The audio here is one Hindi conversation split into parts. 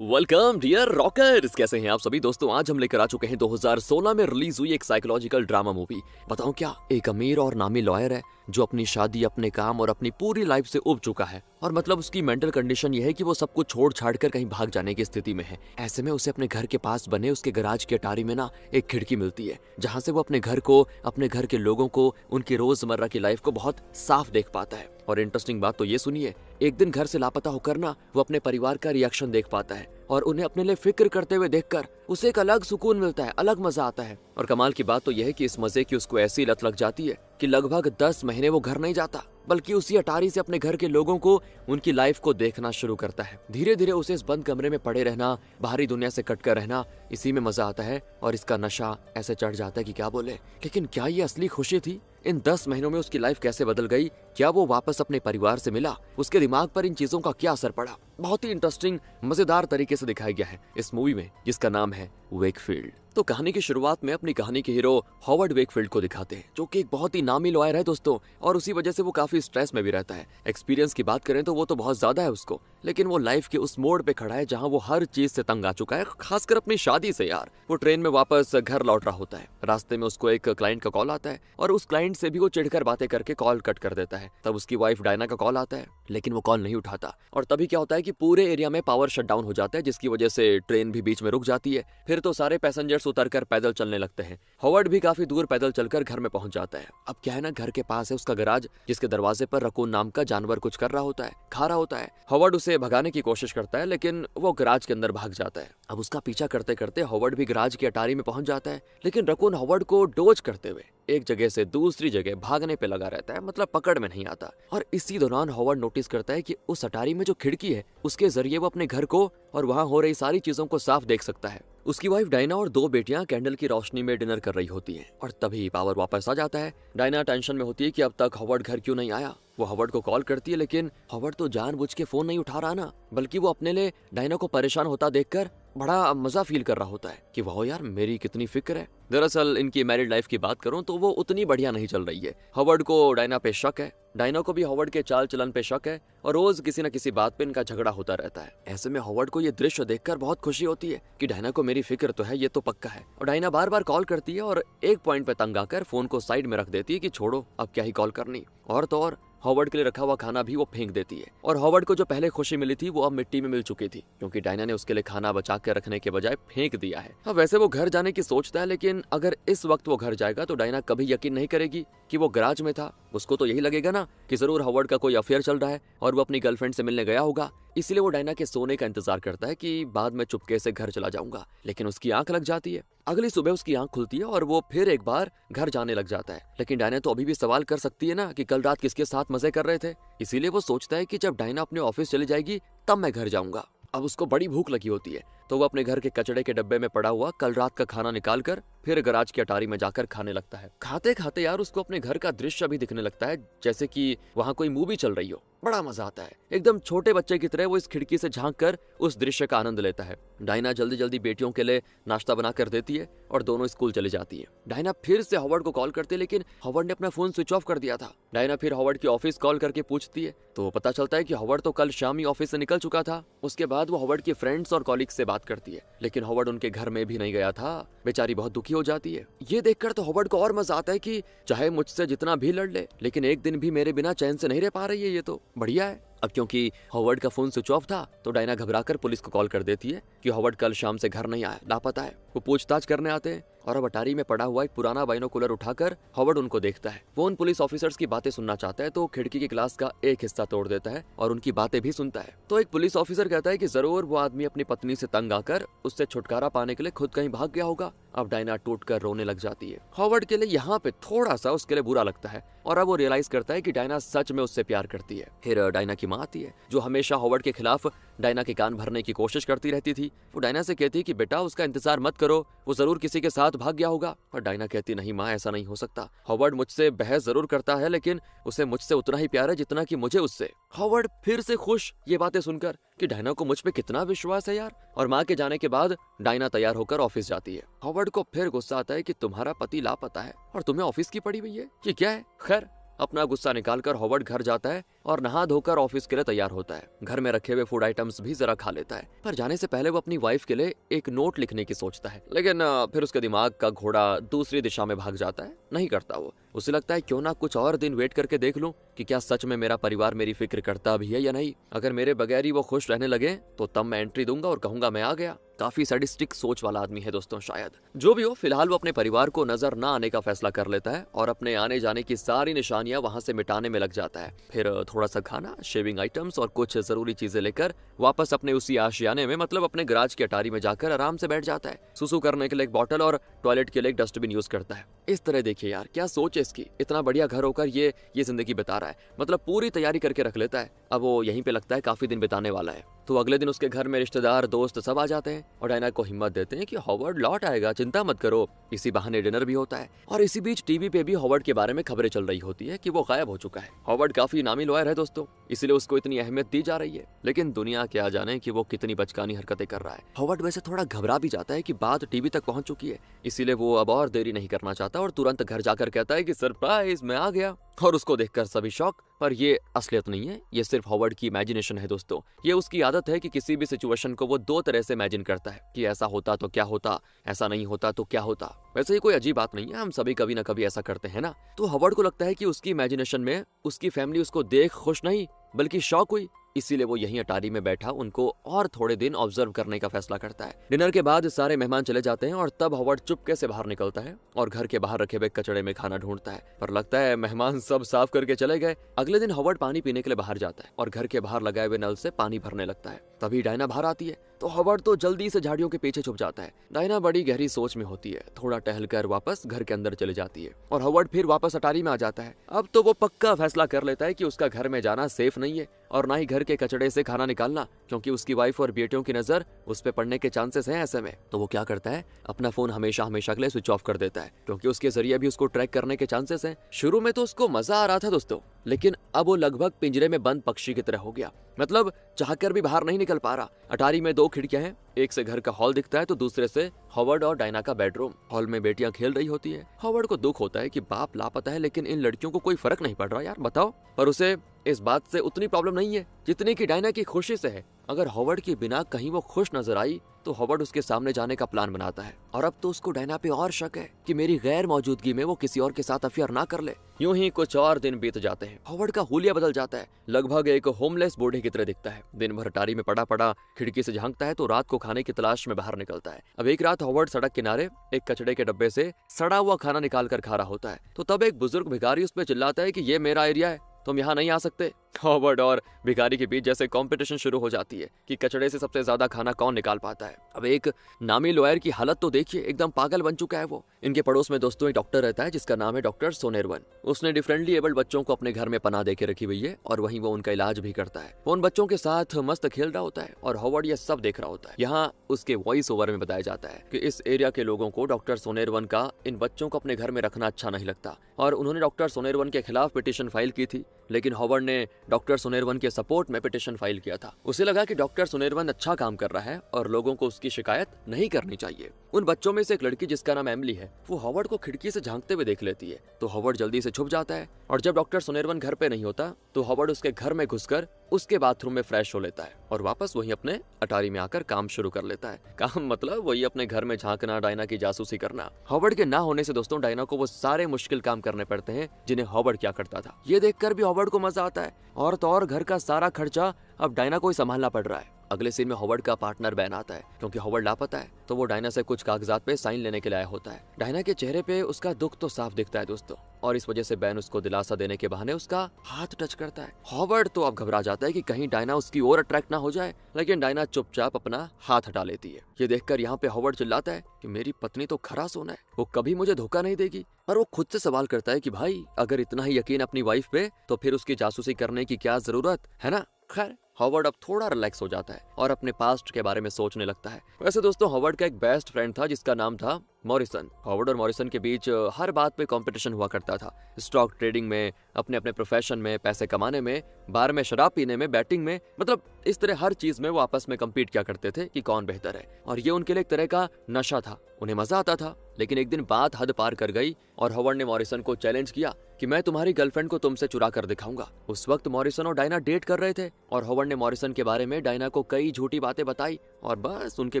वेलकम डियर रॉकर्स, कैसे हैं आप सभी दोस्तों। आज हम लेकर आ चुके हैं 2016 में रिलीज हुई एक साइकोलॉजिकल ड्रामा मूवी। बताऊं क्या, एक अमीर और नामी लॉयर है जो अपनी शादी, अपने काम और अपनी पूरी लाइफ से उब चुका है। और मतलब उसकी मेंटल कंडीशन यह है कि वो सब कुछ छोड़ छाड़ कर कहीं भाग जाने की स्थिति में है। ऐसे में उसे अपने घर के पास बने उसके गैराज की अटारी में ना एक खिड़की मिलती है, जहां से वो अपने घर को, अपने घर के लोगों को, उनकी रोजमर्रा की लाइफ को बहुत साफ देख पाता है। और इंटरेस्टिंग बात तो ये सुनिए, एक दिन घर से लापता होकर ना वो अपने परिवार का रिएक्शन देख पाता है और उन्हें अपने लिए फिक्र करते हुए देखकर उसे एक अलग सुकून मिलता है, अलग मजा आता है। और कमाल की बात तो यह है कि इस मजे की उसको ऐसी लत लग जाती है कि लगभग 10 महीने वो घर नहीं जाता, बल्कि उसी अटारी से अपने घर के लोगों को, उनकी लाइफ को देखना शुरू करता है। धीरे धीरे उसे इस बंद कमरे में पड़े रहना, बाहरी दुनिया से कटकर रहना, इसी में मजा आता है और इसका नशा ऐसे चढ़ जाता है कि क्या बोले। लेकिन क्या ये असली खुशी थी? इन 10 महीनों में उसकी लाइफ कैसे बदल गई? क्या वो वापस अपने परिवार से मिला? उसके दिमाग पर इन चीजों का क्या असर पड़ा? बहुत ही इंटरेस्टिंग, मजेदार तरीके से दिखाया गया है इस मूवी में, जिसका नाम है वेकफील्ड। तो कहानी की शुरुआत में अपनी कहानी के हीरो हॉवर्ड वेकफील्ड को दिखाते हैं, जो कि एक बहुत ही नामी लॉयर है दोस्तों, और उसी वजह से वो काफी स्ट्रेस में भी रहता है। एक्सपीरियंस की बात करें तो वो तो बहुत ज्यादा है उसको, लेकिन वो लाइफ के उस मोड़ पे खड़ा है जहां वो हर चीज से तंग आ चुका है, खासकर अपनी शादी से। यार, वो ट्रेन में वापस घर लौट रहा होता है, रास्ते में उसको एक क्लाइंट का कॉल आता है और उस क्लाइंट से भी वो चिढ़कर बातें करके कॉल कट कर देता है। तब उसकी वाइफ डायना का कॉल आता है, लेकिन वो कॉल नहीं उठाता। और तभी क्या होता है कि पूरे एरिया में पावर शट डाउन हो जाता है, जिसकी वजह से ट्रेन भी बीच में रुक जाती है। फिर तो सारे पैसेंजर्स उतरकर पैदल चलने लगते हैं। हॉवर्ड भी काफी दूर पैदल चलकर घर में पहुंच जाता है। अब क्या है ना, घर के पास है उसका गैराज, जिसके दरवाजे पर रकून नाम का जानवर कुछ कर रहा होता है, खा रहा होता है। हॉवर्ड उसे भगाने की कोशिश करता है, लेकिन वो गैराज के अंदर भाग जाता है। अब उसका पीछा करते करते हॉवर्ड भी गैराज की अटारी में पहुंच जाता है, लेकिन रकून हॉवर्ड को डोज करते हुए एक जगह से दूसरी जगह भागने पे लगा रहता है, मतलब पकड़ में नहीं आता। और इसी दौरान हॉवर्ड नोटिस करता है कि उस अटारी में जो खिड़की है, उसके जरिए वो अपने घर को और वहां हो रही सारी चीजों को साफ देख सकता है। उसकी वाइफ डायना और 2 बेटियां कैंडल की रोशनी में डिनर कर रही होती हैं। और तभी पावर वापस आ जाता है। डायना टेंशन में होती है कि अब तक हॉवर्ड घर क्यों नहीं आया। वो हॉवर्ड को कॉल करती है, लेकिन हॉवर्ड तो जानबूझ के फोन नहीं उठा रहा ना, बल्कि वो अपने लिए डायना को परेशान होता देखकर बड़ा मजा फील कर रहा होता है कि वाह यार, मेरी कितनी फिक्र है। दरअसल इनकी मैरिड लाइफ की बात करूं तो वो उतनी बढ़िया नहीं चल रही है। हॉवर्ड को डायना पे शक है, डायना को भी हॉवर्ड के चाल चलन पे शक है, और रोज किसी न किसी बात पे इनका झगड़ा होता रहता है। ऐसे में हॉवर्ड को ये दृश्य देखकर बहुत खुशी होती है कि डायना को मेरी फिक्र तो है, ये तो पक्का है। और डायना बार बार कॉल करती है और एक पॉइंट पे तंग आकर फोन को साइड में रख देती है कि छोड़ो, अब क्या ही कॉल करनी। और तो और हॉवर्ड के लिए रखा हुआ खाना भी वो फेंक देती है। और हॉवर्ड को जो पहले खुशी मिली थी वो अब मिट्टी में मिल चुकी थी, क्योंकि डायना ने उसके लिए खाना बचा कर रखने के बजाय फेंक दिया है। अब वैसे वो घर जाने की सोचता है, लेकिन अगर इस वक्त वो घर जाएगा तो डायना कभी यकीन नहीं करेगी कि वो गैराज में था। उसको तो यही लगेगा ना कि जरूर हॉवर्ड का कोई अफेयर चल रहा है और वो अपनी गर्लफ्रेंड से मिलने गया होगा। इसलिए वो डायना के सोने का इंतजार करता है कि बाद में चुपके से घर चला जाऊंगा। लेकिन उसकी आंख लग जाती है। अगली सुबह उसकी आंख खुलती है और वो फिर एक बार घर जाने लग जाता है। लेकिन डायना तो अभी भी सवाल कर सकती है ना कि कल रात किसके साथ मजे कर रहे थे। इसीलिए वो सोचता है कि जब डायना अपने ऑफिस चली जाएगी तब मैं घर जाऊंगा। अब उसको बड़ी भूख लगी होती है, तो वो अपने घर के कचड़े के डब्बे में पड़ा हुआ कल रात का खाना निकाल कर फिर गैराज की अटारी में जाकर खाने लगता है। खाते खाते यार उसको अपने घर का दृश्य भी दिखने लगता है, जैसे कि वहाँ कोई मूवी चल रही हो। बड़ा मजा आता है। एकदम छोटे बच्चे की तरह वो इस खिड़की से झांक कर उस दृश्य का आनंद लेता है। डायना जल्दी जल्दी बेटियों के लिए नाश्ता बना कर देती है और दोनों स्कूल चली जाती है। डायना फिर से हॉवर्ड को कॉल करती है, लेकिन हॉवर्ड ने अपना फोन स्विच ऑफ कर दिया था। डायना फिर हॉवर्ड की ऑफिस कॉल करके पूछती है, तो पता चलता है कि हॉवर्ड तो कल शाम ही ऑफिस से निकल चुका था। उसके बाद वो हॉवर्ड के फ्रेंड्स और कॉलीग्स से बात करती है, लेकिन हॉवर्ड उनके घर में भी नहीं गया था। बेचारी बहुत दुखी हो जाती है। ये देखकर तो हॉवर्ड को और मजा आता है कि चाहे मुझसे जितना भी लड़ ले, लेकिन एक दिन भी मेरे बिना चैन से नहीं रह पा रही है, ये तो बढ़िया है। अब क्योंकि हॉवर्ड का फोन स्विच ऑफ था, तो डायना घबराकर पुलिस को कॉल कर देती है कि हॉवर्ड कल शाम से घर नहीं आया, लापता है। वो पूछताछ करने आते हैं और अब अटारी में पड़ा हुआ एक पुराना बाइनोकुलर उठाकर हॉवर्ड उनको देखता है। वो उन पुलिस ऑफिसर्स की बातें सुनना चाहता है, तो खिड़की के ग्लास का एक हिस्सा तोड़ देता है और उनकी बातें भी सुनता है। तो एक पुलिस ऑफिसर कहता है कि जरूर वो आदमी अपनी पत्नी से तंग आकर उससे छुटकारा पाने के लिए खुद कहीं भाग गया होगा। अब डायना टूटकर रोने लग जाती है। हॉवर्ड के लिए यहाँ पे थोड़ा सा उसके लिए बुरा लगता है और अब वो रियलाइज करता है कि डायना सच में उससे प्यार करती है। फिर डायना की माँ आती है, जो हमेशा हॉवर्ड के खिलाफ डायना के कान भरने की कोशिश करती रहती थी। वो डायना से कहती है कि बेटा उसका इंतजार मत करो, वो जरूर किसी के साथ भाग गया होगा। पर डायना कहती नहीं माँ, ऐसा नहीं हो सकता। हॉवर्ड मुझसे बहस जरूर करता है, लेकिन उसे मुझसे उतना ही प्यार है जितना कि मुझे उससे। हॉवर्ड फिर से खुश ये बातें सुनकर कि डायना को मुझ पे कितना विश्वास है यार। और माँ के जाने के बाद डायना तैयार होकर ऑफिस जाती है। हॉवर्ड को फिर गुस्सा आता है कि तुम्हारा पति लापता है और तुम्हें ऑफिस की पड़ी हुई है, ये क्या है। खैर, अपना गुस्सा निकालकर हॉवर्ड घर जाता है और नहा धोकर ऑफिस के लिए तैयार होता है। घर में रखे हुए फूड आइटम्स भी जरा खा लेता है, पर जाने से पहले वो अपनी वाइफ के लिए एक नोट लिखने की सोचता है। लेकिन फिर उसके दिमाग का घोड़ा दूसरी दिशा में भाग जाता है। नहीं करता वो। उसे लगता है क्यों ना कुछ और दिन वेट करके देख लूं कि क्या सच में मेरा परिवार मेरी फिक्र करता भी है या नहीं। अगर मेरे बगैर ही वो खुश रहने लगे तो तब मैं एंट्री दूंगा और कहूंगा मैं आ गया। काफी सैडिस्टिक सोच वाला आदमी है दोस्तों शायद। जो भी हो, फिलहाल वो अपने परिवार को नजर न आने का फैसला कर लेता है और अपने आने जाने की सारी निशानियां वहां से मिटाने में लग जाता है। फिर थोड़ा सा खाना, शेविंग आइटम्स और कुछ जरूरी चीजें लेकर वापस अपने उसी आशियाने में, मतलब अपने गराज की अटारी में जाकर आराम से बैठ जाता है। सुसु करने के लिए एक बॉटल और टॉयलेट के लिए एक डस्टबिन यूज करता है। इस तरह देखिए यार, क्या सोच है इसकी। इतना बढ़िया घर होकर ये जिंदगी बिता रहा है, मतलब पूरी तैयारी करके रख लेता है। अब वो यहीं पे लगता है काफी दिन बिताने वाला है। तो अगले दिन उसके घर में रिश्तेदार, दोस्त सब आ जाते हैं और डायना को हिम्मत देते हैं कि हॉवर्ड लौट आएगा, चिंता मत करो। इसी बहाने डिनर भी होता है और इसी बीच टीवी पे भी हॉवर्ड के बारे में खबरें चल रही होती है कि वो गायब हो चुका है। हॉवर्ड काफी नामी लॉयर है दोस्तों, इसीलिए उसको इतनी अहमियत दी जा रही है। लेकिन दुनिया क्या जाने कि वो कितनी बचकानी हरकतें कर रहा है। हॉवर्ड वैसे थोड़ा घबरा भी जाता है कि बात टीवी तक पहुंच चुकी है, इसीलिए वो अब और देरी नहीं करना चाहता और तुरंत घर जाकर कहता है कि सरप्राइज, मैं आ गया। और उसको देखकर सभी शॉक, पर ये असलियत नहीं है, ये सिर्फ हॉवर्ड की इमेजिनेशन है दोस्तों। ये उसकी आदत है कि किसी भी सिचुएशन को वो दो तरह से इमेजिन करता है कि ऐसा होता तो क्या होता, ऐसा नहीं होता तो क्या होता। वैसे ही कोई अजीब बात नहीं है, हम सभी कभी ना कभी ऐसा करते हैं ना। तो हॉवर्ड को लगता है कि उसकी इमेजिनेशन में उसकी फैमिली उसको देख खुश नहीं बल्कि शॉक हुई, इसीलिए वो यहीं अटारी में बैठा उनको और थोड़े दिन ऑब्जर्व करने का फैसला करता है। डिनर के बाद सारे मेहमान चले जाते हैं और तब हॉवर्ड चुपके से बाहर निकलता है और घर के बाहर रखे हुए कचड़े में खाना ढूंढता है, पर लगता है मेहमान सब साफ करके चले गए। अगले दिन हॉवर्ड पानी पीने के लिए बाहर जाता है और घर के बाहर लगाए हुए नल से पानी भरने लगता है। तभी डायना बाहर आती है तो हॉवर्ड तो जल्दी से झाड़ियों के पीछे छुप जाता है। डायना बड़ी गहरी सोच में होती है, थोड़ा टहलकर वापस घर के अंदर चली जाती है और हॉवर्ड फिर वापस अटारी में आ जाता है। अब तो वो पक्का फैसला कर लेता है कि उसका घर में जाना सेफ नहीं है और ना ही घर के कचड़े से खाना निकालना, क्योंकि उसकी वाइफ और बेटियों की नजर उस पे पड़ने के चांसेस हैं। ऐसे में तो वो क्या करता है, अपना फोन हमेशा के लिए स्विच ऑफ कर देता है, क्योंकि उसके जरिए भी उसको ट्रैक करने के चांसेस हैं। शुरू में तो उसको मजा आ रहा था दोस्तों, लेकिन अब वो लगभग पिंजरे में बंद पक्षी की तरह हो गया, मतलब चाहकर भी बाहर नहीं निकल पा रहा। अटारी में दो खिड़कियां हैं, एक से घर का हॉल दिखता है तो दूसरे से हॉवर्ड और डायना का बेडरूम। हॉल में बेटियां खेल रही होती है। हॉवर्ड को दुख होता है कि बाप लापता है, लेकिन इन लड़कियों को कोई फर्क नहीं पड़ रहा यार, बताओ। पर उसे इस बात से उतनी प्रॉब्लम नहीं है जितनी कि डायना की खुशी से है। अगर हॉवर्ड के बिना कहीं वो खुश नजर आई तो हॉवर्ड उसके सामने जाने का प्लान बनाता है और अब तो उसको डायना पे और शक है कि मेरी गैर मौजूदगी में वो किसी और के साथ अफेयर ना कर ले। यूं ही कुछ और दिन बीत जाते हैं। हॉवर्ड का हुलिया बदल जाता है, लगभग एक होमलेस बूढ़े की तरह दिखता है। दिन भर अटारी में पड़ा पड़ा खिड़की से झांकता है तो रात को खाने की तलाश में बाहर निकलता है। अब एक रात हॉवर्ड सड़क किनारे एक कचड़े के डब्बे से सड़ा हुआ खाना निकाल कर खा रहा होता है, तो तब एक बुजुर्ग भिखारी उस पर चिल्लाता है कि ये मेरा एरिया है, तुम यहाँ नहीं आ सकते। हॉवर्ड और भिखारी के बीच जैसे कंपटीशन शुरू हो जाती है कि कचड़े से सबसे ज्यादा खाना कौन निकाल पाता है। अब एक नामी लॉयर की हालत तो देखिए, एकदम पागल बन चुका है वो। इनके पड़ोस में दोस्तों एक डॉक्टर रहता है जिसका नाम है डॉक्टर सोनेरवन। उसने डिफरेंटली एबल्ड बच्चों को अपने घर में पनाह देके रखी हुई है और वहीं वो उनका इलाज भी करता है। वो उन बच्चों के साथ मस्त खेल रहा होता है और हॉवर्ड ये सब देख रहा होता है। यहाँ उसके वॉइस ओवर में बताया जाता है कि इस एरिया के लोगों को डॉक्टर सोनेरवन का इन बच्चों को अपने घर में रखना अच्छा नहीं लगता और उन्होंने डॉक्टर सोनेरवन के खिलाफ पिटीशन फाइल की थी, लेकिन हॉवर्ड ने डॉक्टर सोनेरवन के सपोर्ट में पिटीशन फाइल किया था। उसे लगा कि डॉक्टर सोनेरवन अच्छा काम कर रहा है और लोगों को उसकी शिकायत नहीं करनी चाहिए। उन बच्चों में से एक लड़की जिसका नाम एमिली है, वो हॉवर्ड को खिड़की से झांकते हुए देख लेती है, तो हॉवर्ड जल्दी से छुप जाता है और जब डॉक्टर सोनेरवन घर पे नहीं होता तो हॉवर्ड उसके घर में घुसकर उसके बाथरूम में फ्रेश हो लेता है और वापस वही अपने अटारी में आकर काम शुरू कर लेता है। काम मतलब वही अपने घर में झांकना, डायना की जासूसी करना। हॉवर्ड के ना होने से दोस्तों डायना को वो सारे मुश्किल काम करने पड़ते हैं जिन्हें हॉवर्ड क्या करता था। ये देखकर भी हॉवर्ड को मजा आता है और तो और घर का सारा खर्चा अब डायना को ही संभालना पड़ रहा है। अगले सीन में हॉवर्ड का पार्टनर बैन आता है, क्योंकि हॉवर्ड लापता है तो वो डायना से कुछ कागजात पे साइन लेने के लिए आया होता है। डायना के चेहरे पे उसका दुख तो साफ दिखता है दोस्तों, और इस वजह से बैन उसको दिलासा देने के बहाने उसका हाथ टच करता है। हॉवर्ड तो अब घबरा जाता है कि कहीं डायना उसकी ओर अट्रैक्ट ना हो जाए, लेकिन डायना चुपचाप अपना हाथ हटा लेती है। ये देखकर यहाँ पे हॉवर्ड चिल्लाता है कि मेरी पत्नी तो खरा सोना है, वो कभी मुझे धोखा नहीं देगी। पर वो खुद से सवाल करता है कि भाई अगर इतना ही यकीन अपनी वाइफ पे तो फिर उसकी जासूसी करने की क्या जरूरत है ना। खैर हॉवर्ड अब थोड़ा रिलैक्स हो जाता है और अपने पास्ट के बारे में सोचने लगता है। वैसे दोस्तों हॉवर्ड का एक बेस्ट फ्रेंड था जिसका नाम था मॉरिसन। हॉवर्ड और मॉरिसन के बीच हर बात पे कंपटीशन हुआ करता था, स्टॉक ट्रेडिंग में, अपने अपने प्रोफेशन में, पैसे कमाने में, बार में शराब पीने में, बैटिंग में, मतलब इस तरह हर चीज में वो आपस में कम्पीट किया करते थे कि कौन बेहतर है। और ये उनके लिए एक तरह का नशा था, उन्हें मजा आता था। लेकिन एक दिन बात हद पार कर गई और हॉवर्ड ने मॉरिसन को चैलेंज किया कि मैं तुम्हारी गर्लफ्रेंड को तुमसे चुरा कर दिखाऊंगा। उस वक्त मॉरिसन और डायना डेट कर रहे थे और हॉवर्ड ने मॉरिसन के बारे में डायना को कई झूठी बातें बताई और बस उनके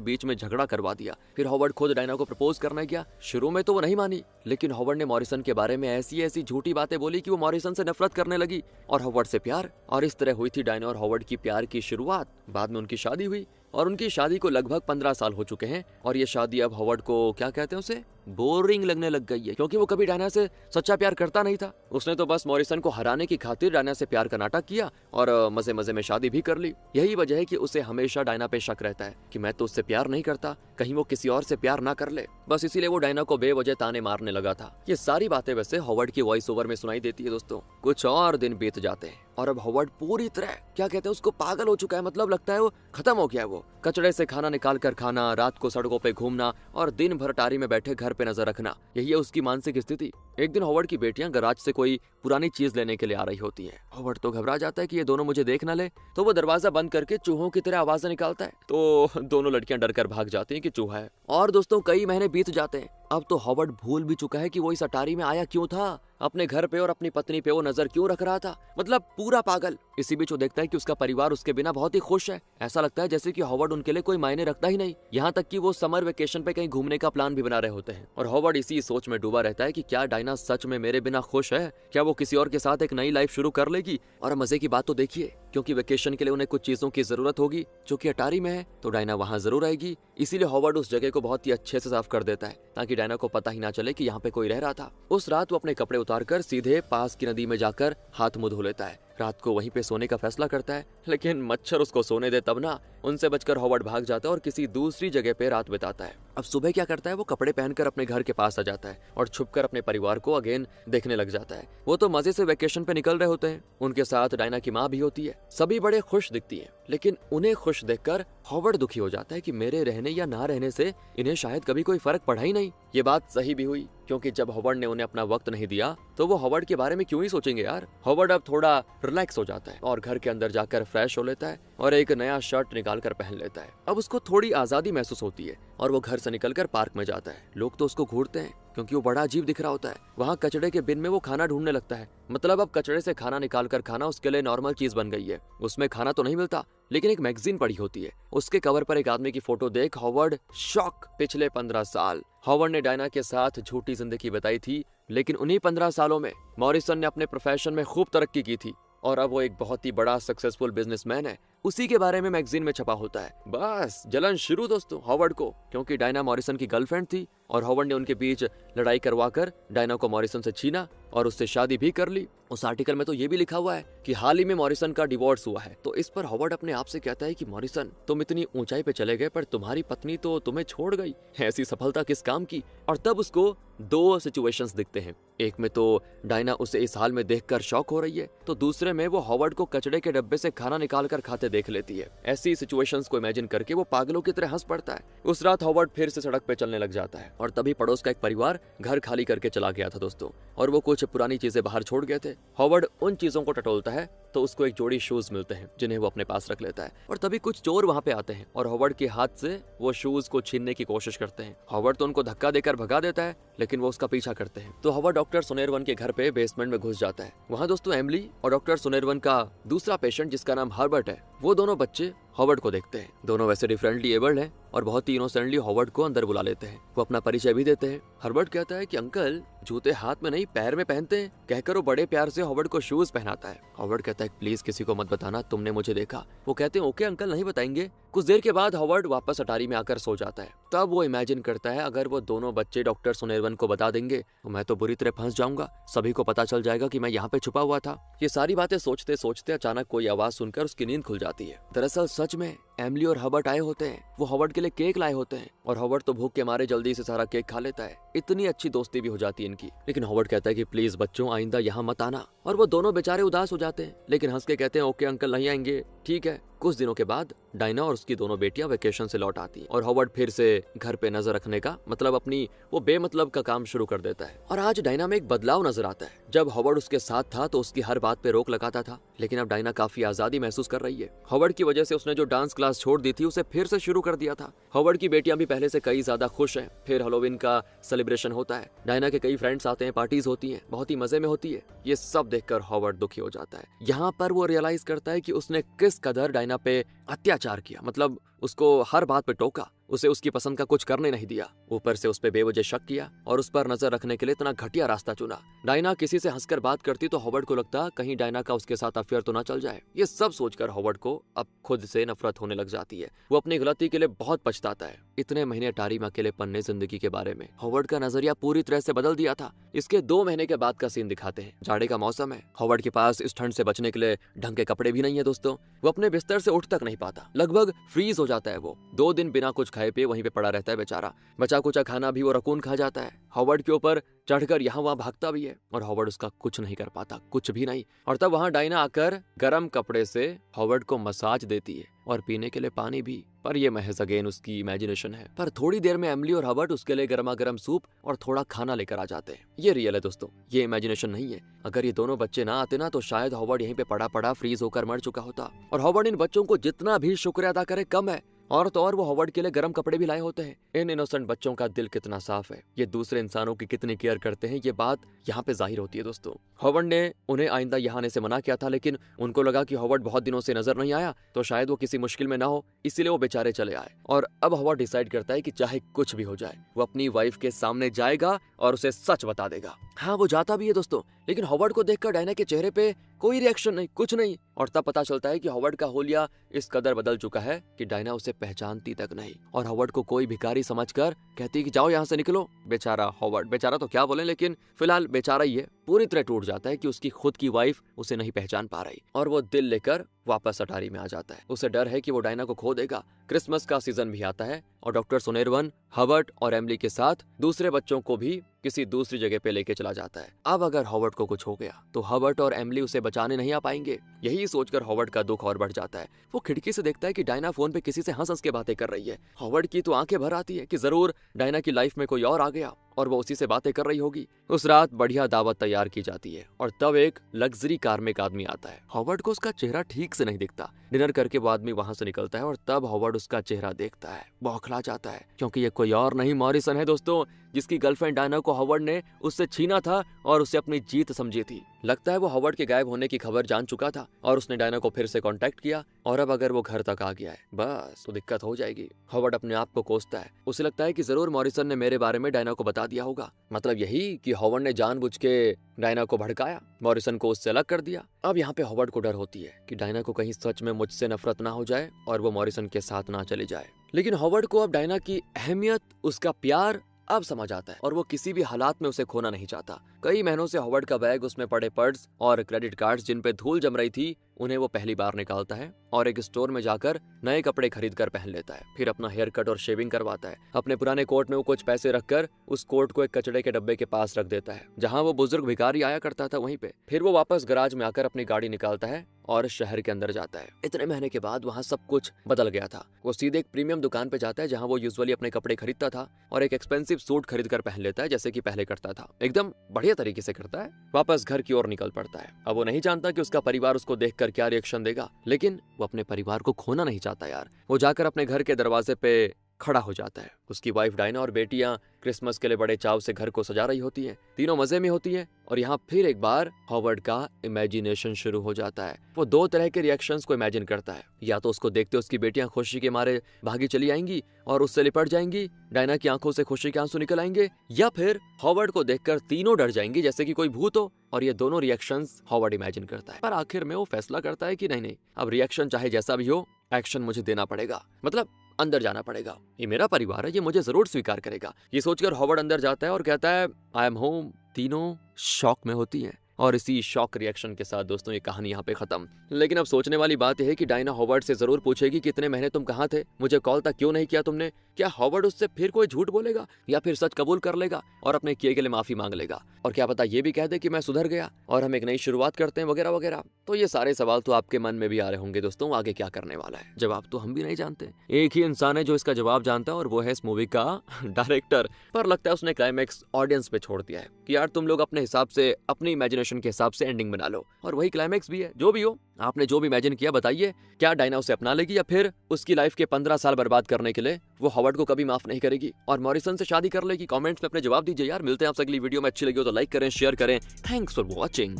बीच में झगड़ा करवा दिया। फिर हॉवर्ड खुद डायना को प्रपोज करने गया। शुरू में तो वो नहीं मानी, लेकिन हॉवर्ड ने मॉरिसन के बारे में ऐसी ऐसी झूठी बातें बोली कि वो मॉरिसन से नफरत करने लगी और हॉवर्ड से प्यार। और इस तरह हुई थी डायना और हॉवर्ड की प्यार की शुरुआत। बाद में उनकी शादी हुई और उनकी शादी को लगभग 15 साल हो चुके हैं और ये शादी अब हॉवर्ड को क्या कहते हैं उसे बोरिंग लगने लग गई है, क्योंकि वो कभी डायना से सच्चा प्यार करता नहीं था। उसने तो बस मॉरिसन को हराने की खातिर डायना से प्यार का नाटक किया और मजे मजे में शादी भी कर ली। यही वजह है कि उसे हमेशा डायना पे शक रहता है कि मैं तो उससे प्यार नहीं करता, कहीं वो किसी और से प्यार ना कर ले। बस इसीलिए वो डायना को बेवजह ताने मारने लगा था। ये सारी बातें वैसे हॉवर्ड की वॉइस ओवर में सुनाई देती है दोस्तों। कुछ और दिन बीत जाते हैं और अब हॉवर्ड पूरी तरह क्या कहते हैं उसको पागल हो चुका है। मतलब लगता है वो खत्म हो गया है। वो कचड़े से खाना निकाल कर खाना, रात को सड़कों पे घूमना और दिन भर टारी में बैठे घर पे नजर रखना, यही है उसकी मानसिक स्थिति। एक दिन हॉवर्ड की बेटियां गराज से कोई पुरानी चीज लेने के लिए आ रही होती है। हॉवर्ड तो घबरा जाता है कि ये दोनों मुझे देख ना ले, तो वो दरवाजा बंद करके चूहों की तरह आवाजें निकालता है। तो दोनों लड़कियां डर कर भाग जाती हैं कि चूहा है। और दोस्तों कई महीने बीत जाते हैं। अब तो हॉवर्ड भूल भी चुका है कि वो इस अटारी में आया क्यों था, अपने घर पे और अपनी पत्नी पे वो नजर क्यों रख रहा था। मतलब पूरा पागल। इसी बीच वो देखता है कि उसका परिवार उसके बिना बहुत ही खुश है। ऐसा लगता है जैसे कि हॉवर्ड उनके लिए कोई मायने रखता ही नहीं। यहाँ तक कि वो समर वेकेशन पे कहीं घूमने का प्लान भी बना रहे होते हैं और हॉवर्ड इसी सोच में डूबा रहता है कि क्या डायना सच में मेरे बिना खुश है, क्या वो किसी और के साथ एक नई लाइफ शुरू कर लेगी। और मजे की बात तो देखिए, क्योंकि वेकेशन के लिए उन्हें कुछ चीजों की जरूरत होगी जो कि अटारी में है, तो डायना वहां जरूर आएगी। इसीलिए हॉवर्ड उस जगह को बहुत ही अच्छे से साफ कर देता है ताकि डायना को पता ही ना चले कि यहाँ पे कोई रह रहा था। उस रात वो अपने कपड़े उतारकर सीधे पास की नदी में जाकर हाथ मुंह धो लेता है। रात को वहीं पे सोने का फैसला करता है, लेकिन मच्छर उसको सोने दे तब ना। उनसे बचकर हॉवर्ड भाग जाता है और किसी दूसरी जगह पे रात बिताता है। अब सुबह क्या करता है, वो कपड़े पहनकर अपने घर के पास आ जाता है और छुपकर अपने परिवार को अगेन देखने लग जाता है। वो तो मजे से वेकेशन पे निकल रहे होते हैं। उनके साथ डायना की माँ भी होती है। सभी बड़े खुश दिखती है, लेकिन उन्हें खुश देखकर हॉवर्ड दुखी हो जाता है कि मेरे रहने या ना रहने से इन्हें शायद कभी कोई फर्क पड़ा ही नहीं। ये बात सही भी हुई, क्योंकि जब हॉवर्ड ने उन्हें अपना वक्त नहीं दिया तो वो हॉवर्ड के बारे में क्यों ही सोचेंगे यार। हॉवर्ड अब थोड़ा रिलैक्स हो जाता है और घर के अंदर जाकर फ्रेश हो लेता है और एक नया शर्ट निकाल कर पहन लेता है। अब उसको थोड़ी आजादी महसूस होती है और वो घर से निकलकर पार्क में जाता है। लोग तो उसको घूरते हैं क्योंकि वो बड़ा अजीब दिख रहा होता है। वहाँ कचड़े के बिन में वो खाना ढूंढने लगता है। मतलब अब कचड़े से खाना निकाल कर खाना उसके लिए नॉर्मल चीज बन गई है। उसमें खाना तो नहीं मिलता, लेकिन एक मैगजीन पड़ी होती है। उसके कवर पर एक आदमी की फोटो देख हॉवर्ड शॉक। पिछले 15 साल हॉवर्ड ने डायना के साथ झूठी जिंदगी बताई थी, लेकिन उन्हीं 15 सालों में मॉरिसन ने अपने प्रोफेशन में खूब तरक्की की थी और अब वो एक बहुत ही बड़ा सक्सेसफुल बिजनेसमैन है। उसी के बारे में मैगजीन में छपा होता है। बस जलन शुरू दोस्तों हॉवर्ड को, क्योंकि डायना मॉरिसन की गर्लफ्रेंड थी और हॉवर्ड ने उनके बीच लड़ाई करवाकर डायना को मॉरिसन से छीना और उससे शादी भी कर ली। उस आर्टिकल में तो ये भी लिखा हुआ है कि हाल ही में मॉरिसन का डिवोर्स हुआ है। तो इस पर हॉवर्ड अपने आप से कहता है कि मॉरिसन, तुम इतनी ऊंचाई पे चले गए पर तुम्हारी पत्नी तो तुम्हें छोड़ गई, ऐसी सफलता किस काम की। और तब उसको दो सिचुएशंस दिखते हैं। एक में तो डायना उसे इस हाल में देखकर शॉक हो रही है, तो दूसरे में वो हॉवर्ड को कचड़े के डब्बे से खाना निकाल कर खाते देख लेती है। ऐसी सिचुएशंस को इमेजिन करके वो पागलों की तरह हंस पड़ता है। उस रात हॉवर्ड फिर से सड़क पे चलने लग जाता है और तभी पड़ोस का एक परिवार घर खाली करके चला गया था दोस्तों, और वो कुछ पुरानी चीजें बाहर छोड़ गए थे। हॉवर्ड उन चीजों को टटोलता है तो उसको एक जोड़ी शूज मिलते हैं जिन्हें वो अपने पास रख लेता है। और तभी कुछ चोर वहां पे आते हैं और हॉवर्ड के हाथ से वो शूज को छीनने की कोशिश करते हैं। हॉवर्ड तो उनको धक्का देकर भगा देता है, लेकिन वो उसका पीछा करते हैं। तो हॉवर्ड डॉक्टर सोनेरवन के घर पे बेसमेंट में घुस जाता है। वहाँ दोस्तों एमिली और डॉक्टर सोनेरवन का दूसरा पेशेंट जिसका नाम हर्बर्ट है, वो दोनों बच्चे हॉवर्ड को देखते हैं। दोनों वैसे डिफरेंटली एबल्ड हैं और बहुत ही इनोसेंटली हॉवर्ड को अंदर बुला लेते हैं। वो अपना परिचय भी देते हैं। हर्बर्ट कहता है कि अंकल जूते हाथ में नहीं पैर में पहनते हैं, कहकर वो बड़े प्यार से हॉवर्ड को शूज पहनाता है। हॉवर्ड कहता है प्लीज किसी को मत बताना, तुमने मुझे देखा। वो कहते हैं ओके अंकल, नहीं बताएंगे। कुछ देर के बाद हॉवर्ड वापस अटारी में आकर सो जाता है। तब वो इमेजिन करता है अगर वो दोनों बच्चे डॉक्टर सोनेरवन को बता देंगे तो मैं तो बुरी तरह फंस जाऊंगा, सभी को पता चल जाएगा कि मैं यहाँ पे छुपा हुआ था। ये सारी बातें सोचते सोचते अचानक कोई आवाज सुनकर उसकी नींद खुल जाती है। दरअसल सच में एमिली और हॉवर्ड आए होते हैं। वो हॉवर्ड के लिए केक लाए होते हैं और हॉवर्ड तो भूख के मारे जल्दी से सारा केक खा लेता है। इतनी अच्छी दोस्ती भी हो जाती है इनकी। लेकिन हॉवर्ड कहता है कि प्लीज बच्चों आइंदा यहाँ मत आना, और वो दोनों बेचारे उदास हो जाते हैं, लेकिन हंस के कहते हैं ओके अंकल नहीं आएंगे, ठीक है कुछ दिनों के बाद डायना और उसकी दोनों बेटियां वेकेशन से लौट आती हैं और हॉवर्ड फिर से घर पे नजर रखने का मतलब अपनी वो बेमतलब का काम शुरू कर देता है। और आज डायना में एक बदलाव नजर आता है। जब हॉवर्ड उसके साथ था तो उसकी हर बात पे रोक लगाता था, लेकिन अब डायना काफी आजादी महसूस कर रही है। हॉवर्ड की वजह से उसने जो डांस क्लास छोड़ दी थी उसे फिर से शुरू कर दिया था। हॉवर्ड की बेटियां भी पहले से कई ज्यादा खुश हैं। फिर हैलोवीन का सेलिब्रेशन होता है, डायना के कई फ्रेंड्स आते हैं, पार्टीज होती हैं, बहुत ही मजे में होती है। ये सब देखकर हॉवर्ड दुखी हो जाता है। यहाँ पर वो रियलाइज करता है कि उसने किस कदर डायना पे अत्याचार किया, मतलब उसको हर बात पे टोका, उसे उसकी पसंद का कुछ करने नहीं दिया, ऊपर से उस पे बेवजह शक किया और उस पर नजर रखने के लिए इतना घटिया रास्ता चुना। डायना किसी से हंसकर बात करती तो हॉवर्ड को लगता कहीं डायना का उसके साथ अफेयर तो ना चल जाए। ये सब सोचकर हॉवर्ड को अब खुद से नफरत होने लग जाती है। वो अपनी गलती के लिए बहुत पछताता है। इतने महीने अटारी में अकेलेपन ने जिंदगी के बारे में हॉवर्ड का नजरिया पूरी तरह से बदल दिया था। इसके 2 महीने के बाद का सीन दिखाते हैं। जाड़े का मौसम है, हॉवर्ड के पास इस ठंड से बचने के लिए ढंग के कपड़े भी नहीं है दोस्तों। वो अपने बिस्तर से उठ तक नहीं पाता, लगभग फ्रीज हो जाता है। वो 2 दिन बिना कुछ खाए पिए वहीं पे पड़ा रहता है बेचारा। बचा कुचा खाना भी वो रकून खा जाता है। हॉवर्ड के ऊपर चढ़कर यहाँ वहाँ भागता भी है और हॉवर्ड उसका कुछ नहीं कर पाता, कुछ भी नहीं। और तब वहाँ डायना आकर गर्म कपड़े से हॉवर्ड को मसाज देती है और पीने के लिए पानी भी। पर ये महज अगेन उसकी इमेजिनेशन है। पर थोड़ी देर में एमिली और हॉवर्ड उसके लिए गर्मा गर्म सूप और थोड़ा खाना लेकर आ जाते हैं। ये रियल है दोस्तों, ये इमेजिनेशन नहीं है। अगर ये दोनों बच्चे ना आते ना तो शायद हॉवर्ड यहीं पे पड़ा पड़ा फ्रीज होकर मर चुका होता। और हॉवर्ड इन बच्चों को जितना भी शुक्रिया अदा करे कम है। और तो और वो हॉवर्ड के लिए गर्म कपड़े भी लाए होते हैं। इन इनोसेंट बच्चों का दिल कितना साफ है, ये दूसरे इंसानों की कितनी केयर करते हैं, ये बात यहाँ पे जाहिर होती है दोस्तों। हॉवर्ड ने उन्हें आइंदा यहाँ आने से मना किया था, लेकिन उनको लगा कि हॉवर्ड बहुत दिनों से नजर नहीं आया तो शायद वो किसी मुश्किल में ना हो, इसीलिए वो बेचारे चले आए। और अब हॉवर्ड डिसाइड करता है कि चाहे कुछ भी हो जाए वो अपनी वाइफ के सामने जाएगा और उसे सच बता देगा। हाँ, वो जाता भी है दोस्तों, लेकिन हॉवर्ड को देखकर डायना के चेहरे पे कोई रिएक्शन नहीं, कुछ नहीं। और तब पता चलता है कि हॉवर्ड का होलिया इस कदर बदल चुका है कि डायना उसे पहचानती तक नहीं और हॉवर्ड को कोई भिखारी समझकर कहती कि जाओ यहाँ से निकलो। बेचारा हॉवर्ड, बेचारा तो क्या बोले, लेकिन फिलहाल बेचारा ही है, पूरी तरह टूट जाता है कि उसकी खुद की वाइफ उसे नहीं पहचान पा रही और वो दिल लेकर वापस अटारी में आ जाता है। उसे डर है कि वो डायना को खो देगा। क्रिसमस का सीजन भी आता है और डॉक्टर सोनेरवन हॉवर्ड और एमिली के साथ दूसरे बच्चों को भी किसी दूसरी जगह पे लेके चला जाता है। अब अगर हॉवर्ड को कुछ हो गया तो हॉवर्ड और एमिली उसे बचाने नहीं आ पाएंगे। यही सोचकर हॉवर्ड का दुख और बढ़ जाता है। वो खिड़की से देखता है कि डायना फोन पे किसी से हंस हंस के बातें कर रही है। हॉवर्ड की तो आंखें भर आती है कि जरूर डायना की लाइफ में कोई और आ गया और वो उसी से बातें कर रही होगी। उस रात बढ़िया दावत तैयार की जाती है और तब एक लग्जरी कार में एक आदमी आता है। हॉवर्ड को उसका चेहरा ठीक से नहीं दिखता। डिनर करके वो आदमी वहां से निकलता है और तब हॉवर्ड उसका चेहरा देखता है, बौखला जाता है, क्योंकि ये कोई और नहीं मॉरिसन है दोस्तों, जिसकी गर्लफ्रेंड डायना को हॉवर्ड ने उससे छीना था और उसे अपनी जीत समझी थी। लगता है वो हॉवर्ड के गायब होने की खबर जान चुका था और उसने डायना को फिर से कांटेक्ट किया और अब अगर वो घर तक आ गया है बस तो दिक्कत हो जाएगी। हॉवर्ड अपने आप को कोसता है। उसे लगता है कि जरूर मॉरिसन ने मेरे बारे में डायना को बता दिया होगा, मतलब यही कि हॉवर्ड ने जानबूझ के डायना को भड़काया, मॉरिसन को उससे अलग कर दिया। अब यहाँ पे हॉवर्ड को डर होती है कि डायना को कहीं सच में मुझसे नफरत ना हो जाए और वो मॉरिसन के साथ ना चली जाए। लेकिन हॉवर्ड को अब डायना की अहमियत, उसका प्यार अब समझ आता है और वो किसी भी हालात में उसे खोना नहीं चाहता। कई महीनों से हॉवर्ड का बैग, उसमें पड़े पर्स और क्रेडिट कार्ड्स जिन पे धूल जम रही थी, उन्हें वो पहली बार निकालता है और एक स्टोर में जाकर नए कपड़े खरीद कर पहन लेता है। फिर अपना हेयर कट और शेविंग करवाता है। अपने पुराने कोट में वो कुछ पैसे रखकर उस कोट को एक कचड़े के डब्बे के पास रख देता है जहां वो बुजुर्ग भिखारी आया करता था, वहीं पे। फिर वो वापस गराज में आकर अपनी गाड़ी निकालता है और शहर के अंदर जाता है। इतने महीने के बाद वहाँ सब कुछ बदल गया था। वो सीधे एक प्रीमियम दुकान पे जाता है जहाँ वो यूजुअली अपने कपड़े खरीदता था और एक एक्सपेंसिव सूट खरीद कर पहन लेता है जैसे कि पहले करता था। एकदम बढ़िया तरीके से करता है। वापस घर की ओर निकल पड़ता है। अब वो नहीं जानता कि उसका परिवार उसको देखकर क्या रिएक्शन देगा, लेकिन वो अपने परिवार को खोना नहीं चाहता यार। वो जाकर अपने घर के दरवाजे पे खड़ा हो जाता है। उसकी वाइफ डायना और बेटियां क्रिसमस के लिए बड़े चाव से घर को सजा रही होती हैं। तीनों मजे में होती है और यहाँ फिर एक बार हॉवर्ड का इमेजिनेशन शुरू हो जाता है। वो 2 तरह के रिएक्शंस को इमेजिन करता है। या तो उसको देखते उसकी बेटियां खुशी के मारे भागी चली आएंगी और उससे लिपट जाएंगी, डायना की आंखों से खुशी के आंसू निकल आएंगे, या फिर हॉवर्ड को देखकर तीनों डर जाएंगी जैसे कि कोई भूत हो। और ये दोनों रिएक्शंस हॉवर्ड इमेजिन करता है। पर आखिर में वो फैसला करता है कि नहीं, अब रिएक्शन चाहे जैसा भी हो, एक्शन मुझे देना पड़ेगा, मतलब अंदर जाना पड़ेगा। ये मेरा परिवार है, ये मुझे जरूर स्वीकार करेगा। ये सोचकर हॉवर्ड अंदर जाता है और कहता है आई एम होम। तीनों शॉक में होती हैं और इसी शॉक रिएक्शन के साथ दोस्तों ये कहानी यहाँ पे खत्म। लेकिन अब सोचने वाली बात यह है कि डायना हॉवर्ड से जरूर पूछेगी कि इतने महीने तुम कहाँ थे, मुझे कॉल तक क्यों नहीं किया तुमने, क्या हॉवर्ड उससे फिर कोई झूठ बोलेगा या फिर सच कबूल कर लेगा और अपने किए के लिए माफी मांग लेगा? और क्या पता ये भी कह दे कि मैं सुधर गया और हम एक नई शुरुआत करते हैं वगैरह वगैरह। तो ये सारे सवाल तो आपके मन में भी आ रहे होंगे दोस्तों, आगे क्या करने वाला है जवाब तो हम भी नहीं जानते। एक ही इंसान है जो इसका जवाब जानता है और वो है इस मूवी का डायरेक्टर। पर लगता है उसने क्लाइमैक्स ऑडियंस पे छोड़ दिया है कि यार तुम लोग अपने हिसाब से, अपनी इमेजिनेशन के हिसाब से एंडिंग बना लो, और वही क्लाइमैक्स भी है। जो भी हो, आपने जो भी इमेजिन किया बताइए, क्या डायना उसे अपना लेगी या फिर उसकी लाइफ के 15 साल बर्बाद करने के लिए वो हॉवर्ड को कभी माफ नहीं करेगी और मॉरिसन से शादी कर लेगी? कमेंट्स में अपने जवाब दीजिए यार। मिलते हैं आपसे अगली वीडियो में। अच्छी लगी हो तो लाइक करें, शेयर करें। Thanks for watching.